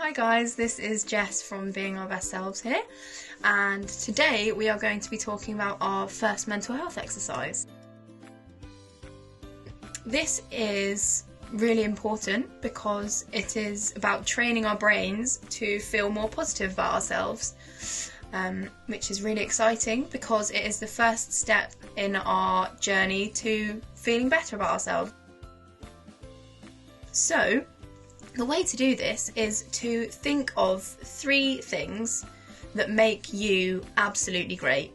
Hi guys, this is Jess from Being Our Best Selves here, and today we are going to be talking about our first mental health exercise. This is really important because it is about training our brains to feel more positive about ourselves, which is really exciting because it is the first step in our journey to feeling better about ourselves. So, the way to do this is to think of 3 things that make you absolutely great.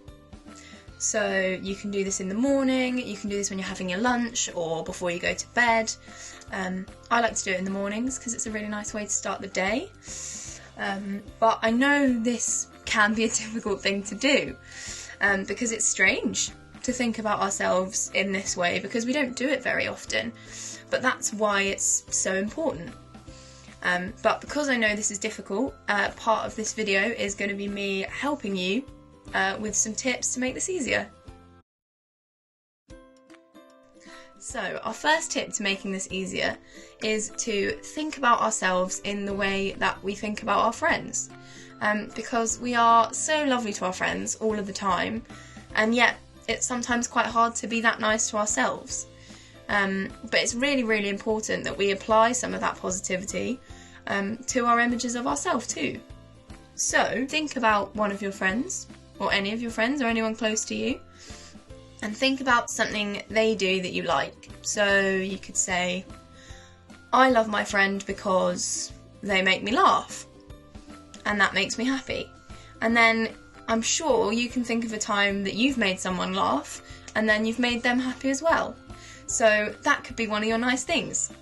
So you can do this in the morning, you can do this when you're having your lunch or before you go to bed. I like to do it in the mornings because it's a really nice way to start the day. But I know this can be a difficult thing to do because it's strange to think about ourselves in this way because we don't do it very often. But that's why it's so important. But because I know this is difficult, part of this video is going to be me helping you with some tips to make this easier. So our first tip to making this easier is to think about ourselves in the way that we think about our friends. Because we are so lovely to our friends all of the time, and yet it's sometimes quite hard to be that nice to ourselves. But it's really, really important that we apply some of that positivity to our images of ourselves too. So think about one of your friends, or any of your friends, or anyone close to you, and think about something they do that you like. So you could say, I love my friend because they make me laugh, and that makes me happy. And then I'm sure you can think of a time that you've made someone laugh, and then you've made them happy as well. So that could be one of your nice things.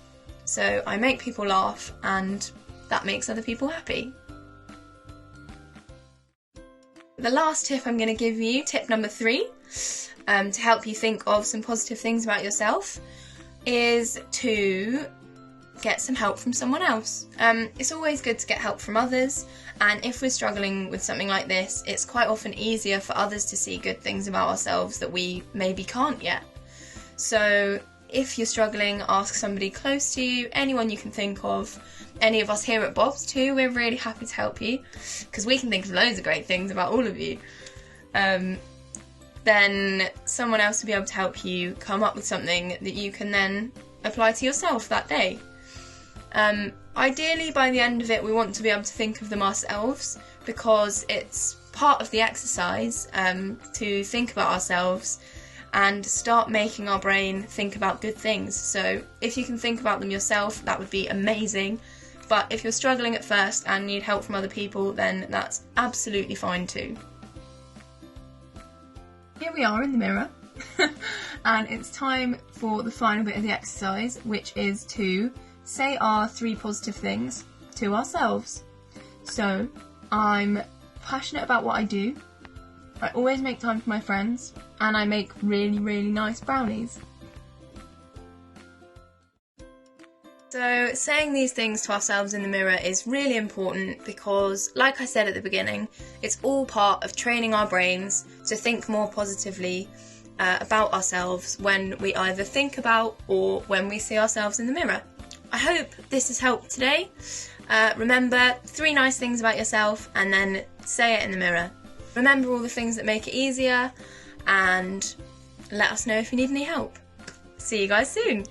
So I make people laugh and that makes other people happy. The last tip I'm going to give you, tip number 3, to help you think of some positive things about yourself, is to get some help from someone else. It's always good to get help from others, and if we're struggling with something like this, it's quite often easier for others to see good things about ourselves that we maybe can't yet. So if you're struggling, ask somebody close to you, anyone you can think of. Any of us here at Bob's too, we're really happy to help you because we can think of loads of great things about all of you. Then someone else will be able to help you come up with something that you can then apply to yourself that day. Ideally, by the end of it, we want to be able to think of them ourselves because it's part of the exercise to think about ourselves and start making our brain think about good things. So if you can think about them yourself, that would be amazing. But if you're struggling at first and need help from other people, then that's absolutely fine too. Here we are in the mirror, and it's time for the final bit of the exercise, which is to say our 3 positive things to ourselves. So, I'm passionate about what I do, I always make time for my friends, and I make really, really nice brownies. So saying these things to ourselves in the mirror is really important because, like I said at the beginning, it's all part of training our brains to think more positively about ourselves when we either think about or when we see ourselves in the mirror. I hope this has helped today. Remember 3 nice things about yourself and then say it in the mirror. Remember all the things that make it easier and let us know if you need any help. See you guys soon!